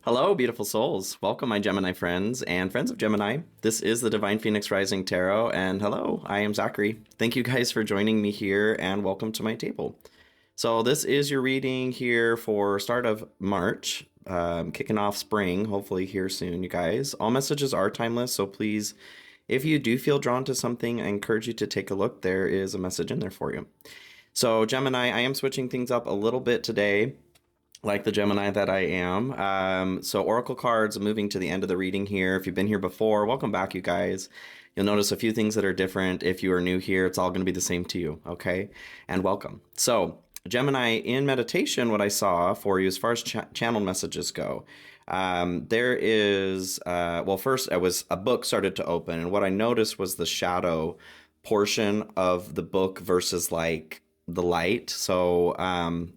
Hello, beautiful souls. Welcome, my Gemini friends and friends of Gemini. This is the Divine Phoenix Rising Tarot, and hello, I am Zachary. Thank you guys for joining me here, and welcome to my table. So this is your reading here for start of March, kicking off spring, hopefully here soon, you guys. All messages are timeless, so please, if you do feel drawn to something, I encourage you to take a look. There is a message in there for you. So Gemini, I am switching things up a little bit today, like the Gemini that I am. So Oracle cards, moving to the end of the reading here. If you've been here before, welcome back, you guys. You'll notice a few things that are different. If you are new here, it's all going to be the same to you, okay? And welcome. So Gemini, in meditation, what I saw for you as far as channel messages go, there is, well, first a book started to open, and what I noticed was the shadow portion of the book versus like the light. So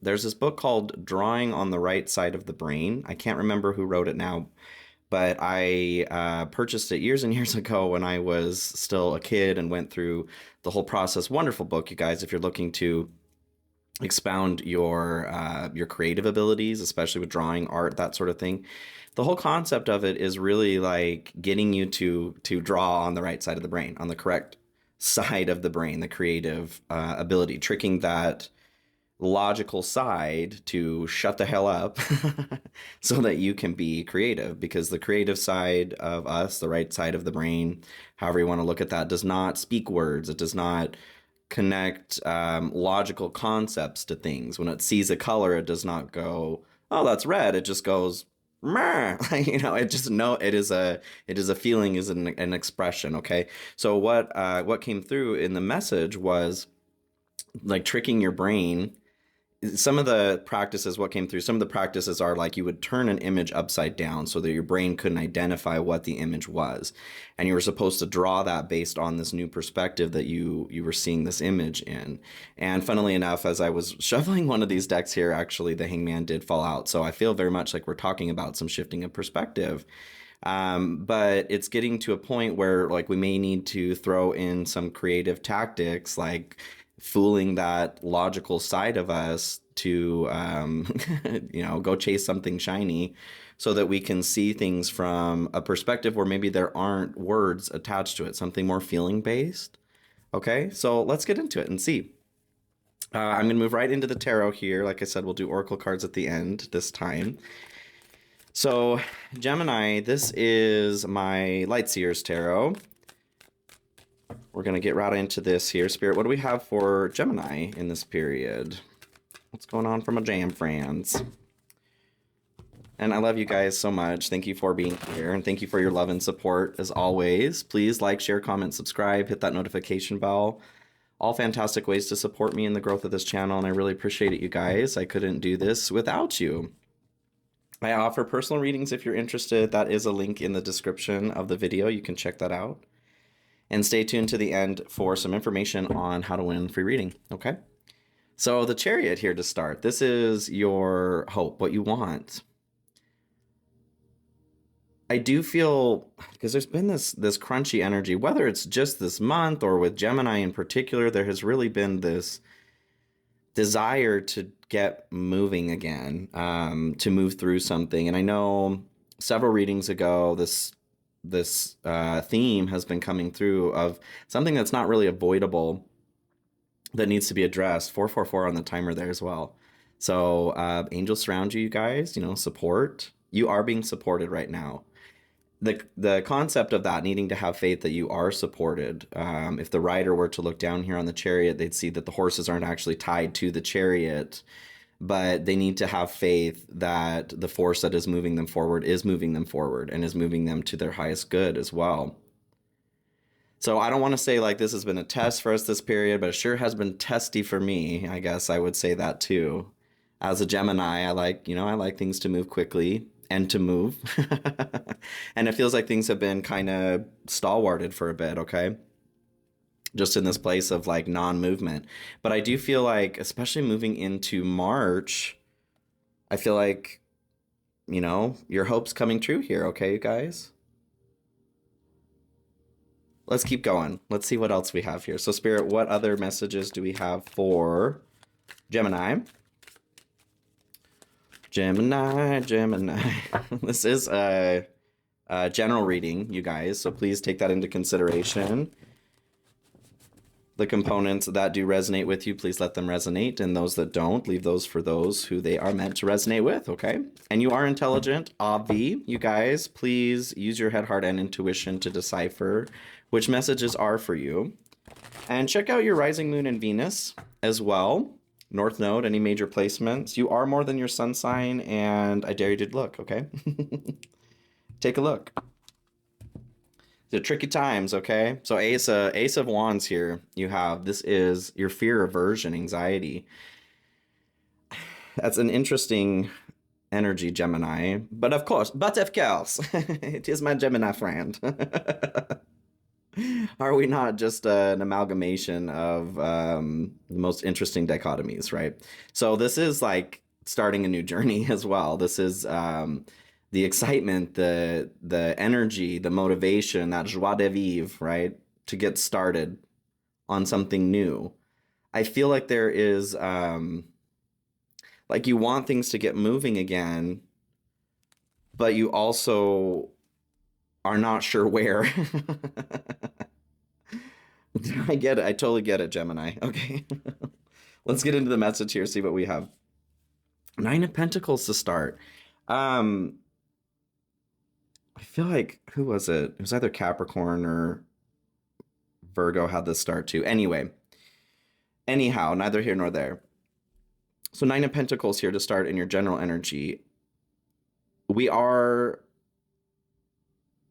there's this book called Drawing on the Right Side of the Brain. I can't remember who wrote it now, but I purchased it years and years ago when I was still a kid and went through the whole process. Wonderful book, you guys, if you're looking to expound your creative abilities, especially with drawing, art, that sort of thing. The whole concept of it is really like getting you to draw on the right side of the brain, on the correct side of the brain, the creative ability, tricking that logical side to shut the hell up so that you can be creative, because the creative side of us, the right side of the brain, however you want to look at that, does not speak words. It does not connect logical concepts to things. When it sees a color, it does not go, oh, that's red. It just goes, you know, it just it is a feeling, is an expression. Okay, so what came through in the message was like tricking your brain. Some of the practices, what came through, some of the practices are like you would turn an image upside down so that your brain couldn't identify what the image was, and you were supposed to draw that based on this new perspective that you were seeing this image in. And funnily enough, as I was shuffling one of these decks here, actually the Hangman did fall out, so I feel very much like we're talking about some shifting of perspective. But it's getting to a point where like we may need to throw in some creative tactics, like fooling that logical side of us to you know, go chase something shiny so that we can see things from a perspective where maybe there aren't words attached to it, something more feeling based. Okay, so let's get into it and see. I'm gonna move right into the tarot here. Like I said, we'll do oracle cards at the end this time. So Gemini, this is my Light Seers tarot. We're going to get right into this here. Spirit, what do we have for Gemini in this period? What's going on for my jam friends? And I love you guys so much. Thank you for being here, and thank you for your love and support as always. Please like, share, comment, subscribe, hit that notification bell. All fantastic ways to support me in the growth of this channel, and I really appreciate it, you guys. I couldn't do this without you. I offer personal readings if you're interested. That is a link in the description of the video. You can check that out. And stay tuned to the end for some information on how to win free reading, okay? So the Chariot here to start. This is your hope, what you want. I do feel, because there's been this crunchy energy, whether it's just this month or with Gemini in particular, there has really been this desire to get moving again, to move through something. And I know several readings ago, this theme has been coming through of something that's not really avoidable that needs to be addressed. 444 on the timer there as well. So angels surround you, you guys, you know, support. You are being supported right now. The concept of that, needing to have faith that you are supported. If the rider were to look down here on the chariot, they'd see that the horses aren't actually tied to the chariot, but they need to have faith that the force that is moving them forward and is moving them to their highest good as well. So I don't want to say like this has been a test for us this period, but it sure has been testy for me. I guess I would say that too. As a Gemini, I like things to move quickly and to move. And it feels like things have been kind of stalwarted for a bit, okay? Just in this place of like non-movement. But I do feel like, especially moving into March, I feel like, you know, your hope's coming true here, okay, you guys? Let's keep going. Let's see what else we have here. So Spirit, what other messages do we have for Gemini? Gemini, Gemini. This is a general reading, you guys, so please take that into consideration. The components that do resonate with you, please let them resonate, and those that don't, leave those for those who they are meant to resonate with, okay? And you are intelligent, obvi, you guys. Please use your head, heart, and intuition to decipher which messages are for you. And check out your rising moon and Venus as well. North Node, any major placements. You are more than your sun sign, and I dare you to look, okay? Take a look. The tricky times, okay? So Ace of Wands here you have. This is your fear, aversion, anxiety. That's an interesting energy, Gemini. But of course, it is my Gemini friend. Are we not just an amalgamation of the most interesting dichotomies, right? So this is like starting a new journey as well. This is the excitement, the energy, the motivation, that joie de vivre, right? To get started on something new. I feel like there is, like you want things to get moving again, but you also are not sure where. I get it. I totally get it, Gemini. Okay. Let's get into the message here, see what we have. Nine of Pentacles to start. I feel like, who was it? It was either Capricorn or Virgo had this start too. Anyhow, neither here nor there. So Nine of Pentacles here to start in your general energy. We are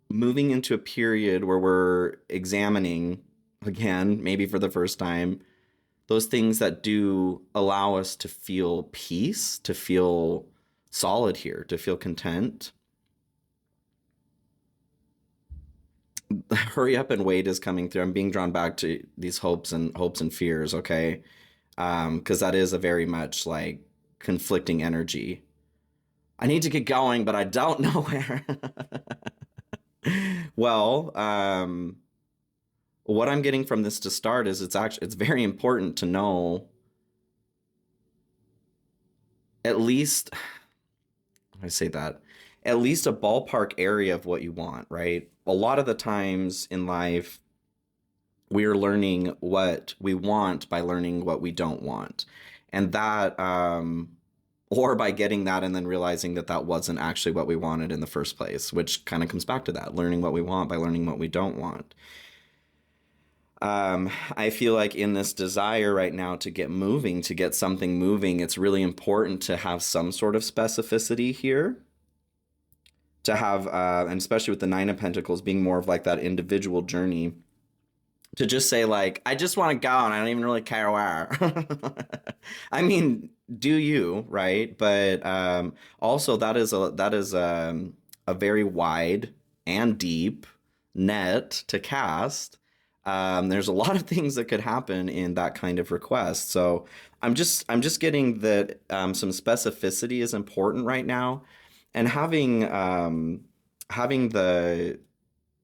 moving into a period where we're examining, again, maybe for the first time, those things that do allow us to feel peace, to feel solid here, to feel content. Hurry up and wait is coming through. I'm being drawn back to these hopes and fears, okay? Because that is a very much like conflicting energy. I need to get going, but I don't know where. Well, what I'm getting from this to start is it's very important to know at least, I say that, at least a ballpark area of what you want, right? A lot of the times in life, we are learning what we want by learning what we don't want. And that, or by getting that and then realizing that that wasn't actually what we wanted in the first place, which kind of comes back to that, learning what we want by learning what we don't want. I feel like in this desire right now to get moving, to get something moving, it's really important to have some sort of specificity here. To have, and especially with the Nine of Pentacles being more of like that individual journey, to just say like, I just want to go and I don't even really care where. I mean, do you, right? But also that is a very wide and deep net to cast. There's a lot of things that could happen in that kind of request. So I'm just getting that some specificity is important right now. And having the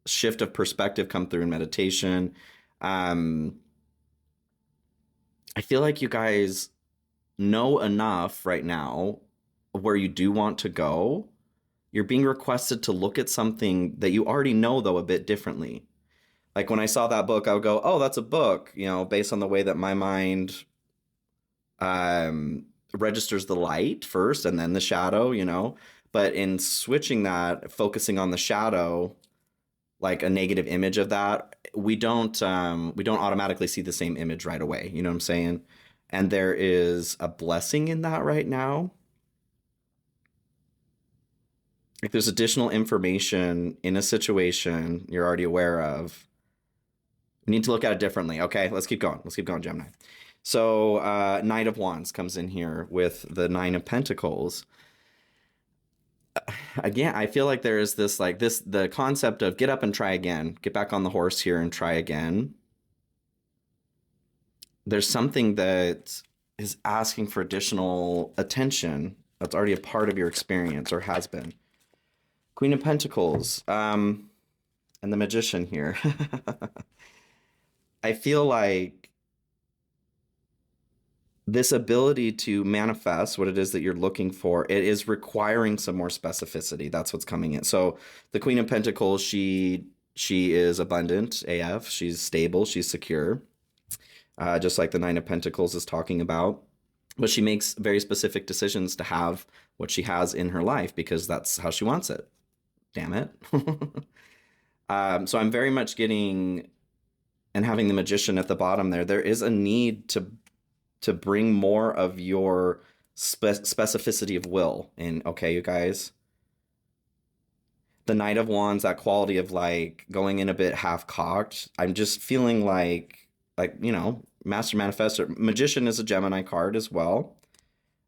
shift of perspective come through in meditation, I feel like you guys know enough right now where you do want to go. You're being requested to look at something that you already know, though, a bit differently. Like when I saw that book, I would go, oh, that's a book, you know, based on the way that my mind registers the light first and then the shadow, you know. But in switching that, focusing on the shadow, like a negative image of that, we don't automatically see the same image right away. You know what I'm saying? And there is a blessing in that right now. If there's additional information in a situation you're already aware of, you need to look at it differently. Okay, let's keep going. Let's keep going, Gemini. So Knight of Wands comes in here with the Nine of Pentacles. Again, I feel like there is this, the concept of get up and try again, get back on the horse here and try again. There's something that is asking for additional attention that's already a part of your experience or has been. Queen of Pentacles, and the Magician here. I feel like this ability to manifest what it is that you're looking for, it is requiring some more specificity. That's what's coming in. So the Queen of Pentacles, she is abundant AF. She's stable. She's secure, just like the Nine of Pentacles is talking about. But she makes very specific decisions to have what she has in her life because that's how she wants it. Damn it. So I'm very much getting, and having the Magician at the bottom there, there is a need to bring more of your specificity of will in. Okay, you guys. The Knight of Wands, that quality of like going in a bit half-cocked. I'm just feeling like, you know, Master Manifestor. Magician is a Gemini card as well.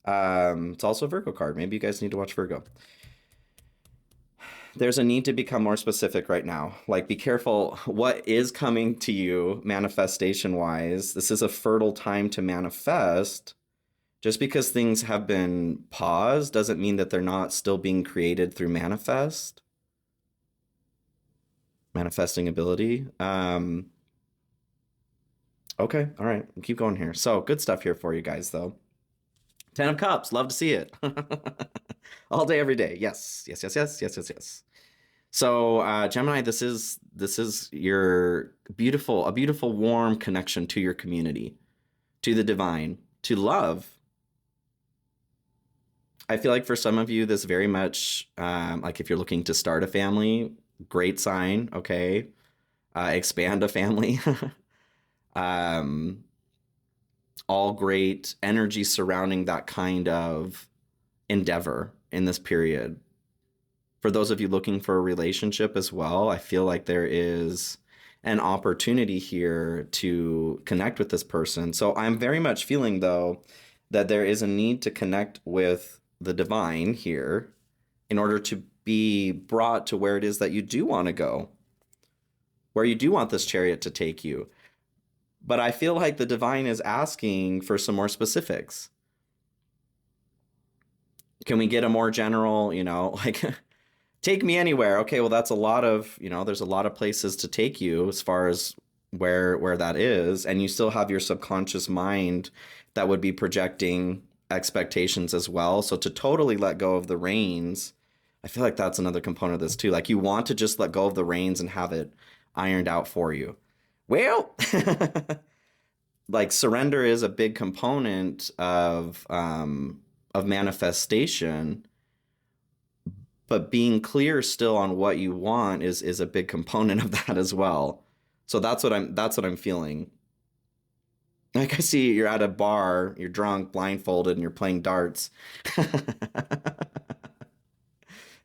It's also a Virgo card. Maybe you guys need to watch Virgo. There's a need to become more specific right now. Like, be careful what is coming to you manifestation-wise. This is a fertile time to manifest. Just because things have been paused doesn't mean that they're not still being created through manifesting ability. Okay, all right, keep going here. So good stuff here for you guys, though. 10 of Cups, love to see it. All day, every day. Yes, yes, yes, yes, yes, yes, yes. So Gemini, this is your a beautiful, warm connection to your community, to the divine, to love. I feel like for some of you, this very much, like if you're looking to start a family, great sign, okay? Expand a family. All great energy surrounding that kind of endeavor in this period. For those of you looking for a relationship as well, I feel like there is an opportunity here to connect with this person. So I'm very much feeling, though, that there is a need to connect with the divine here in order to be brought to where it is that you do want to go, where you do want this chariot to take you. But I feel like the divine is asking for some more specifics. Can we get a more general, you know, like, take me anywhere? Okay, well, that's a lot of, you know, there's a lot of places to take you as far as where that is. And you still have your subconscious mind that would be projecting expectations as well. So to totally let go of the reins, I feel like that's another component of this too. Like, you want to just let go of the reins and have it ironed out for you. Well, like, surrender is a big component of manifestation, but being clear still on what you want is a big component of that as well. So that's what I'm feeling. Like, I see you're at a bar, you're drunk, blindfolded, and you're playing darts.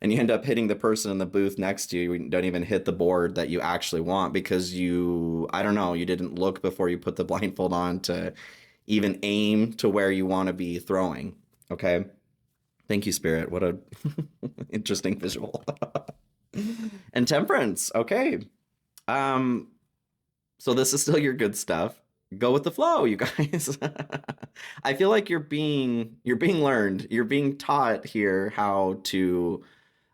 And you end up hitting the person in the booth next to you. You don't even hit the board that you actually want because I don't know, you didn't look before you put the blindfold on to even aim to where you want to be throwing. Okay. Thank you, Spirit. What a interesting visual. And Temperance. Okay. So this is still your good stuff. Go with the flow, you guys. I feel like you're being learned. You're being taught here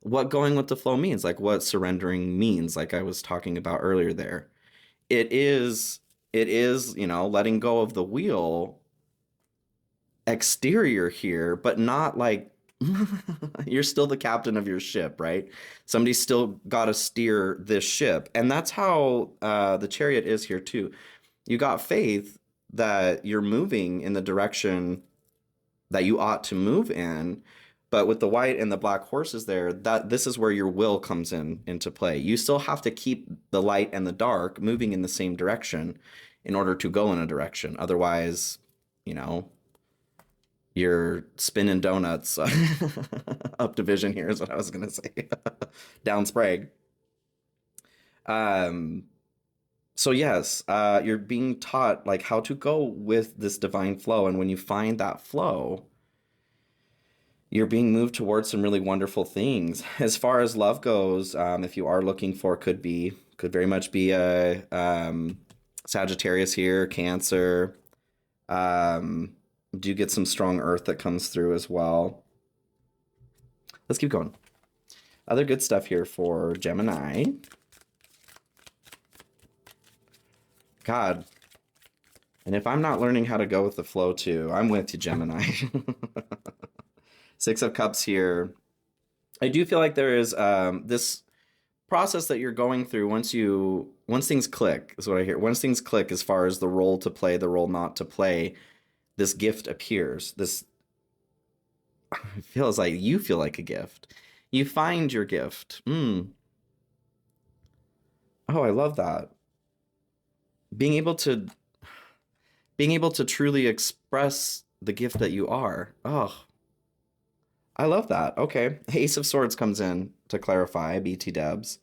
what going with the flow means, like what surrendering means, like I was talking about earlier there. It is, you know, letting go of the wheel exterior here, but not like you're still the captain of your ship, right? Somebody's still got to steer this ship. And that's how the chariot is here too. You got faith that you're moving in the direction that you ought to move in. But with the white and the black horses there, this is where your will comes into play. You still have to keep the light and the dark moving in the same direction in order to go in a direction. Otherwise, you know, you're spinning donuts up division here is what I was going to say. Down Sprague. So yes, you're being taught like how to go with this divine flow. And when you find that flow, you're being moved towards some really wonderful things. As far as love goes, if you are looking for, could very much be a Sagittarius here, Cancer. Do get some strong earth that comes through as well. Let's keep going. Other good stuff here for Gemini. God, And if I'm not learning how to go with the flow too, I'm with you, Gemini. Six of Cups here. I do feel like there is this process that you're going through once things click is what I hear. Once things click as far as the role to play, the role not to play, this gift appears. This feels like you feel like a gift. You find your gift. Oh, I love that. Being able to truly express the gift that you are. Oh, I love that. Okay. Ace of Swords comes in to clarify, BT Debs.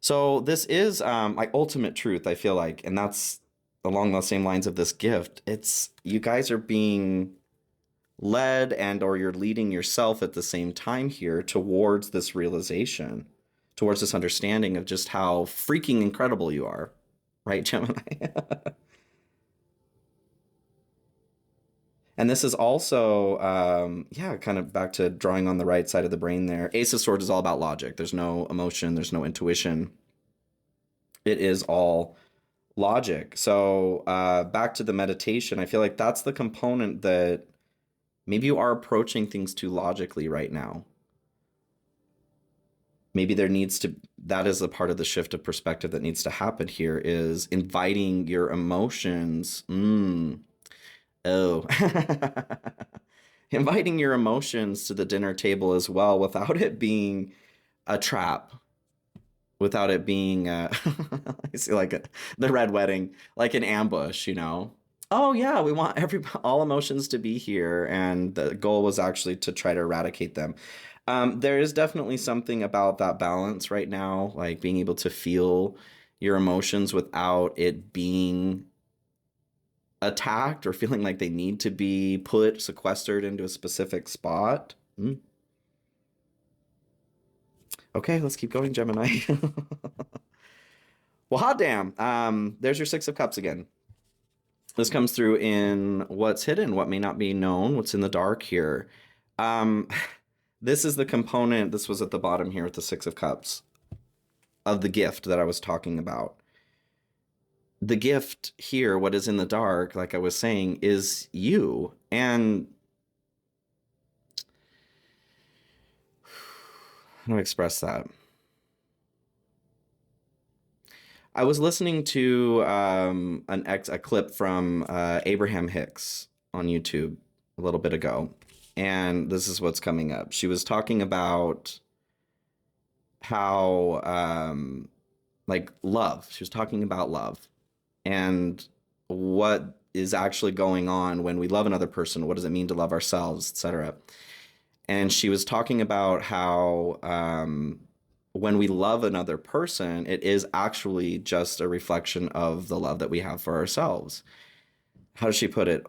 So this is like ultimate truth, I feel like, and that's along the same lines of this gift. It's you guys are being led and or you're leading yourself at the same time here towards this realization, towards this understanding of just how freaking incredible you are, right, Gemini? And this is also, yeah, kind of back to drawing on the right side of the brain there. Ace of Swords is all about logic. There's no emotion, there's no intuition. It is all logic. So back to the meditation, I feel like that's the component that maybe you are approaching things too logically right now. Maybe that is a part of the shift of perspective that needs to happen here is inviting your emotions. Oh. Inviting your emotions to the dinner table as well without it being a trap, without it being I see like the red wedding, like an ambush, you know. Oh yeah, we want all emotions to be here, and the goal was actually to try to eradicate them. There is definitely something about that balance right now, like being able to feel your emotions without it being attacked or feeling like they need to be sequestered into a specific spot. Okay, let's keep going, Gemini. Well, hot damn. There's your Six of Cups again. This comes through in what's hidden, what may not be known, what's in the dark here. This is the component, this was at the bottom here with the Six of Cups, of the gift that I was talking about. The gift here, what is in the dark, like I was saying, is you. And how do I express that? I was listening to a clip from Abraham Hicks on YouTube a little bit ago, and this is what's coming up. She was talking about how like love. She was talking about love and what is actually going on when we love another person. What does it mean to love ourselves, etc. And she was talking about how when we love another person, it is actually just a reflection of the love that we have for ourselves. How does she put it?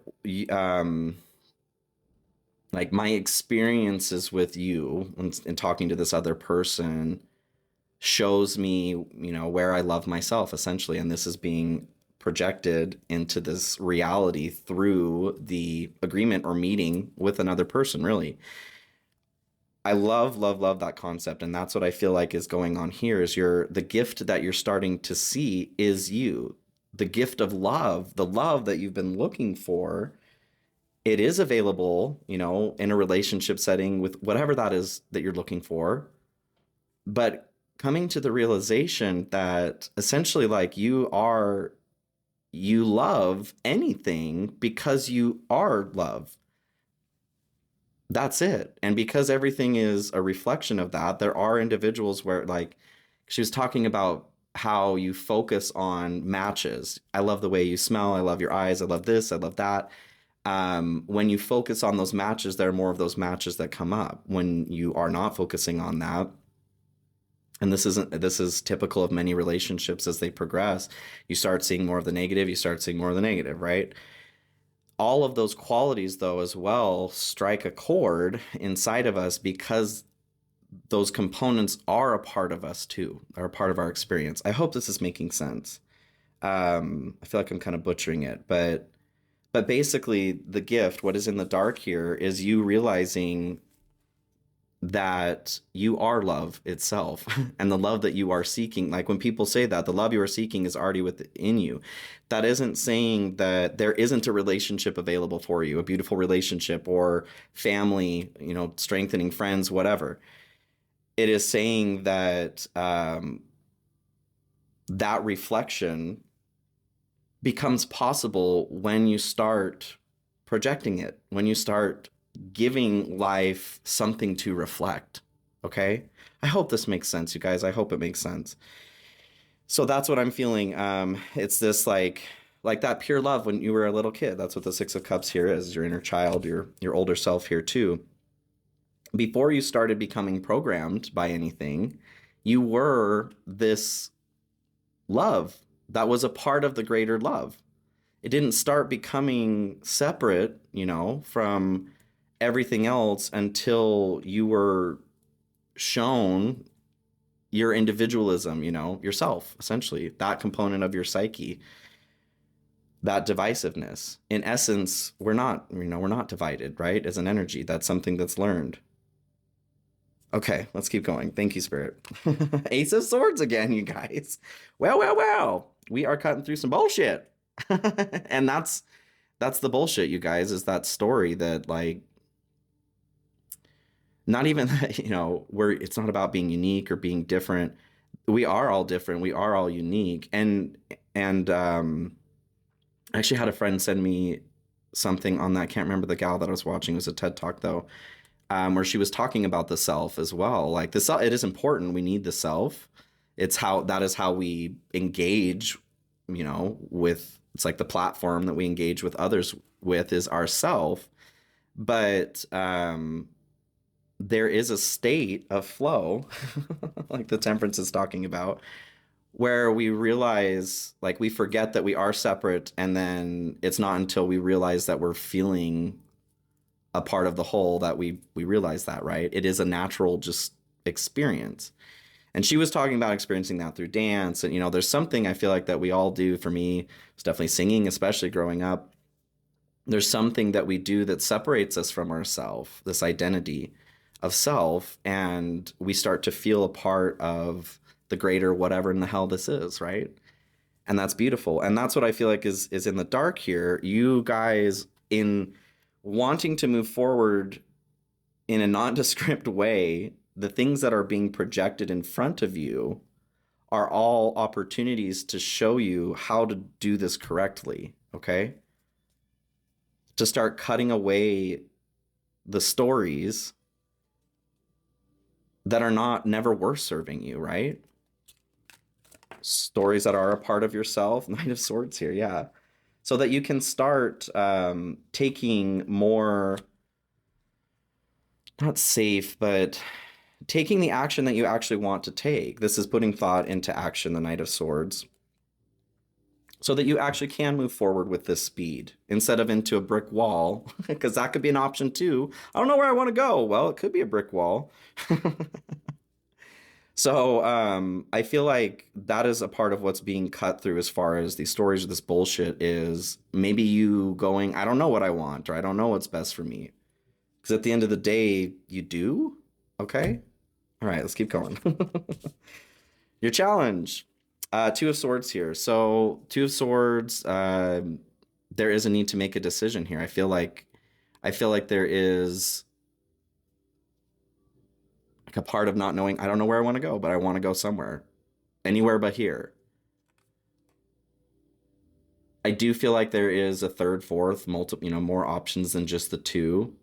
Like my experiences with you and talking to this other person shows me, you know, where I love myself essentially. And this is being projected into this reality through the agreement or meeting with another person, really. I love, love, love that concept. And that's what I feel like is going on here is the gift that you're starting to see is you. The gift of love, the love that you've been looking for, it is available, you know, in a relationship setting with whatever that is that you're looking for. But coming to the realization that essentially like you love anything because you are love. That's it. And because everything is a reflection of that, there are individuals where, like, she was talking about how you focus on matches. I love the way you smell. I love your eyes. I love this. I love that. When you focus on those matches, there are more of those matches that come up. When you are not focusing on that, and this is typical of many relationships as they progress, you start seeing more of the negative, you start seeing more of the negative, right? All of those qualities, though, as well, strike a chord inside of us because those components are a part of us too, are a part of our experience. I hope this is making sense. I feel like I'm kind of butchering it, but basically the gift, what is in the dark here, is you realizing that you are love itself and the love that you are seeking. Like when people say that the love you are seeking is already within you, that isn't saying that there isn't a relationship available for you, a beautiful relationship or family, strengthening friends, whatever. It is saying that that reflection becomes possible when you start projecting it, when you start giving life something to reflect. Okay? I hope this makes sense, you guys. I hope it makes sense. So that's what I'm feeling. It's this like that pure love when you were a little kid. That's what the Six of Cups here is, your inner child, your older self here too. Before you started becoming programmed by anything, you were this love that was a part of the greater love. It didn't start becoming separate, from everything else until you were shown your individualism, yourself, essentially, that component of your psyche, that divisiveness. In essence, we're not divided, right? As an energy, that's something that's learned. Okay, let's keep going. Thank you, Spirit. Ace of Swords again, you guys. Well. We are cutting through some bullshit. And that's the bullshit, you guys, is that story that like not even that, it's not about being unique or being different. We are all different. We are all unique. And I actually had a friend send me something on that. I can't remember the gal that I was watching. It was a TED Talk though. Where she was talking about the self as well. Like the self, it is important. We need the self. That is how we engage, with, it's like the platform that we engage with others with is ourself. But there is a state of flow, like the Temperance is talking about, where we realize, like we forget that we are separate. And then it's not until we realize that we're feeling a part of the whole that we realize that, right? It is a natural just experience. And she was talking about experiencing that through dance. And, there's something I feel like that we all do. For me, it's definitely singing, especially growing up. There's something that we do that separates us from ourselves, this identity of self. And we start to feel a part of the greater whatever in the hell this is, right? And that's beautiful. And that's what I feel like is in the dark here. You guys, in wanting to move forward in a nondescript way, the things that are being projected in front of you are all opportunities to show you how to do this correctly, okay? To start cutting away the stories that are never worth serving you, right? Stories that are a part of yourself. Knight of Swords here, yeah. So that you can start taking more, not safe, but taking the action that you actually want to take. This is putting thought into action, the Knight of Swords, so that you actually can move forward with this speed instead of into a brick wall, because that could be an option too. I don't know where I want to go. Well, it could be a brick wall. So I feel like that is a part of what's being cut through as far as these stories of this bullshit is maybe you going, I don't know what I want, or I don't know what's best for me. Because at the end of the day, you do? Okay. All right, let's keep going. Your challenge. Two of Swords here. So Two of Swords, there is a need to make a decision here. I feel like there is like a part of not knowing, I don't know where I want to go, but I want to go somewhere. Anywhere but here. I do feel like there is a third, fourth, more options than just the two.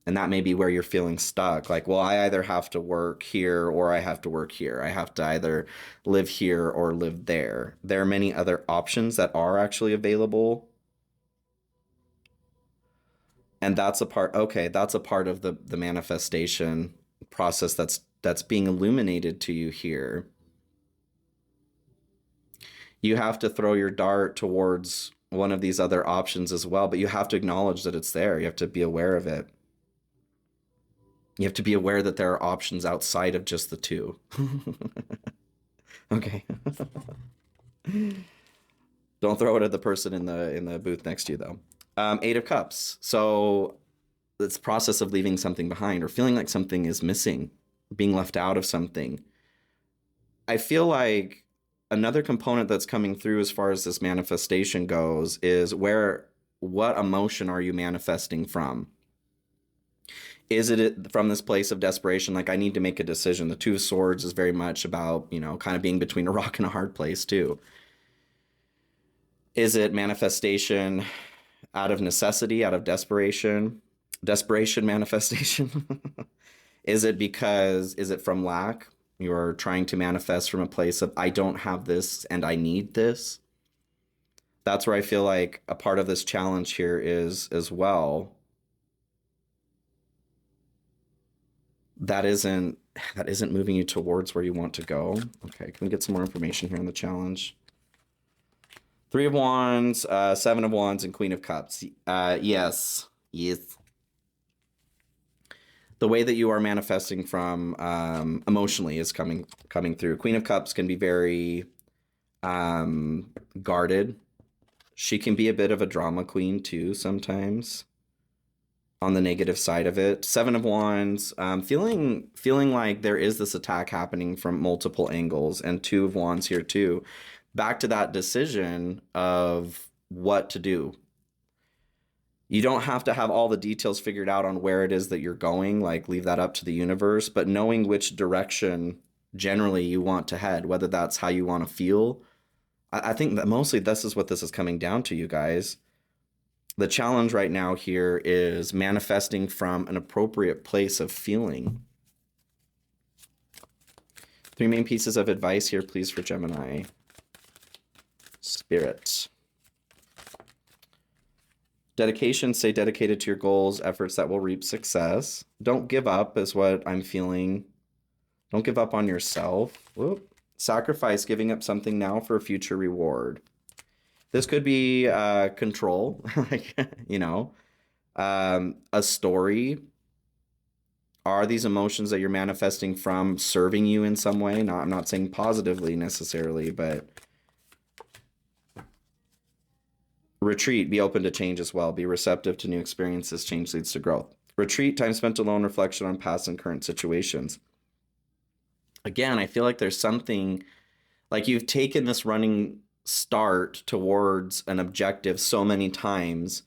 And that may be where you're feeling stuck. Like, well, I either have to work here or I have to work here. I have to either live here or live there. There are many other options that are actually available. And that's a part, okay, that's a part of the manifestation process that's being illuminated to you here. You have to throw your dart towards one of these other options as well, but you have to acknowledge that it's there. You have to be aware of it. You have to be aware that there are options outside of just the two. Okay. Don't throw it at the person in the booth next to you, though. Eight of Cups. So this process of leaving something behind or feeling like something is missing, being left out of something. I feel like another component that's coming through as far as this manifestation goes is what emotion are you manifesting from? Is it from this place of desperation, like I need to make a decision? The Two of Swords is very much about, kind of being between a rock and a hard place too. Is it manifestation out of necessity, out of desperation? Desperation manifestation? Is it from lack? You're trying to manifest from a place of, I don't have this and I need this. That's where I feel like a part of this challenge here is as well. That isn't moving you towards where you want to go. Okay, can we get some more information here on the challenge? Three of Wands, Seven of Wands, and Queen of Cups. Yes. The way that you are manifesting from emotionally is coming through. Queen of Cups can be very guarded. She can be a bit of a drama queen too sometimes, on the negative side of it. Seven of Wands, feeling like there is this attack happening from multiple angles, and Two of Wands here too. Back to that decision of what to do. You don't have to have all the details figured out on where it is that you're going, like leave that up to the universe, but knowing which direction generally you want to head, whether that's how you want to feel. I think that mostly this is what this is coming down to, you guys. The challenge right now here is manifesting from an appropriate place of feeling. Three main pieces of advice here, please, for Gemini. Spirit. Dedication, stay dedicated to your goals, efforts that will reap success. Don't give up is what I'm feeling. Don't give up on yourself. Whoop. Sacrifice, giving up something now for a future reward. This could be control, a story. Are these emotions that you're manifesting from serving you in some way? I'm not saying positively necessarily, but retreat, be open to change as well. Be receptive to new experiences. Change leads to growth. Retreat, time spent alone, reflection on past and current situations. Again, I feel like there's something, like you've taken this running start towards an objective so many times,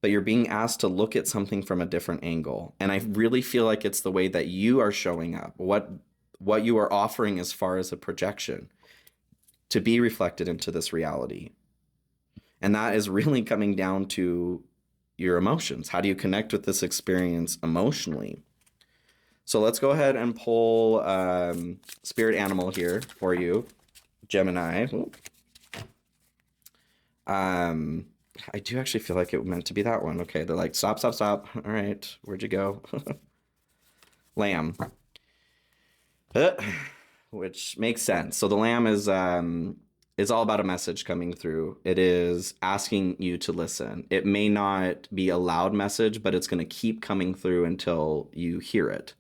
but you're being asked to look at something from a different angle. And I really feel like it's the way that you are showing up, what you are offering as far as a projection to be reflected into this reality. And that is really coming down to your emotions. How do you connect with this experience emotionally? So let's go ahead and pull spirit animal here for you, Gemini. I do actually feel like it meant to be that one. Okay, they're like, stop. All right, where'd you go? Lamb. Which makes sense. So the lamb is all about a message coming through. It is asking you to listen. It may not be a loud message, but it's going to keep coming through until you hear it.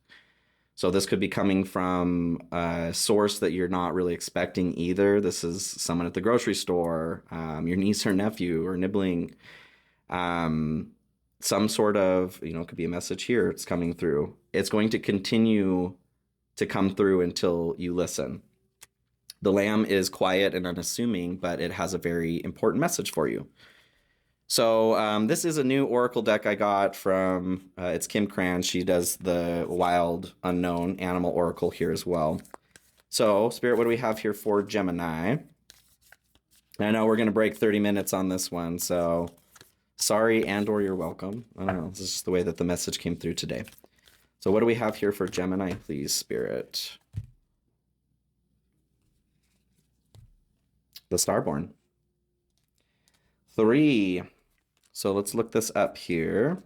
So this could be coming from a source that you're not really expecting either. This is someone at the grocery store, your niece or nephew, or nibbling. Some sort of, it could be a message here. It's coming through. It's going to continue to come through until you listen. The lamb is quiet and unassuming, but it has a very important message for you. So this is a new Oracle deck I got from, it's Kim Cran. She does the Wild Unknown Animal Oracle here as well. So, Spirit, what do we have here for Gemini? I know we're going to break 30 minutes on this one, so sorry and or you're welcome. I don't know, this is just the way that the message came through today. So what do we have here for Gemini, please, Spirit? The Starborn. 3. So let's look this up here.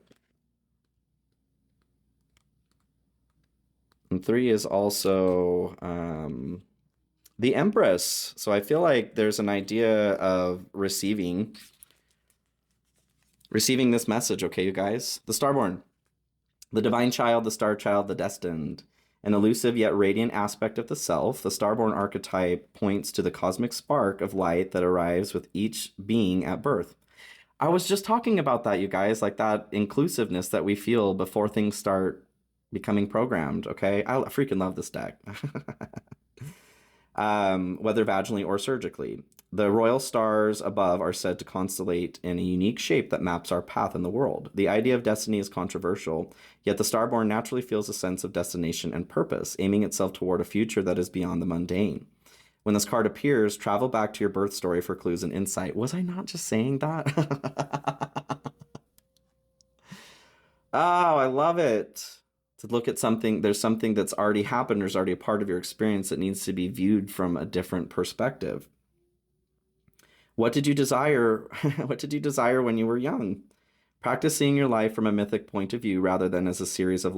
And 3 is also the Empress. So I feel like there's an idea of receiving this message, okay, you guys? The Starborn, the divine child, the star child, the destined, an elusive yet radiant aspect of the self. The Starborn archetype points to the cosmic spark of light that arrives with each being at birth. I was just talking about that, you guys, like that inclusiveness that we feel before things start becoming programmed, okay? I freaking love this deck. Whether vaginally or surgically. The royal stars above are said to constellate in a unique shape that maps our path in the world. The idea of destiny is controversial, yet the starborn naturally feels a sense of destination and purpose, aiming itself toward a future that is beyond the mundane. When this card appears, travel back to your birth story for clues and insight. Was I not just saying that? Oh, I love it. To look at something, there's something that's already happened, there's already a part of your experience that needs to be viewed from a different perspective. What did you desire? What did you desire when you were young? Practice seeing your life from a mythic point of view rather than as a series of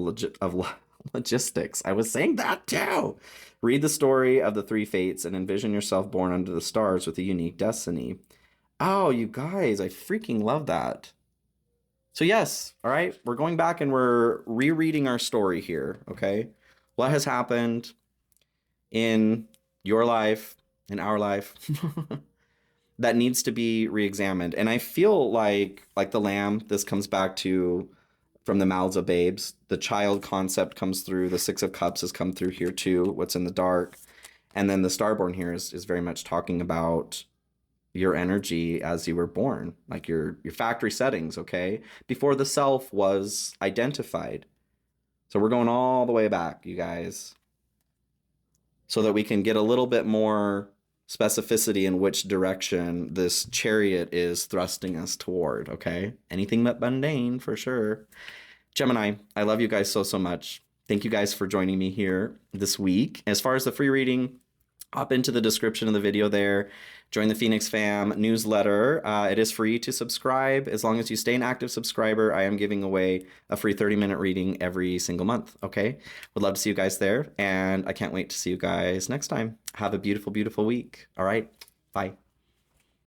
logistics. I was saying that too. Read the story of the three fates and envision yourself born under the stars with a unique destiny. Oh, you guys, I freaking love that. So yes, all right, we're going back and we're rereading our story here, okay? What has happened in your life, in our life, that needs to be re-examined. And I feel like the lamb, this comes back to from the mouths of babes. The child concept comes through. The Six of Cups has come through here too. What's in the dark, and then the Starborn here is very much talking about your energy as you were born, like your factory settings. Okay, before the self was identified. So we're going all the way back, you guys, so that we can get a little bit more specificity in which direction this chariot is thrusting us toward, okay? Anything but mundane, for sure. Gemini, I love you guys so, so much. Thank you guys for joining me here this week. As far as the free reading, hop into the description of the video there. Join the Phoenix Fam newsletter. It is free to subscribe. As long as you stay an active subscriber, I am giving away a free 30-minute reading every single month, okay? Would love to see you guys there, and I can't wait to see you guys next time. Have a beautiful, beautiful week. All right, bye.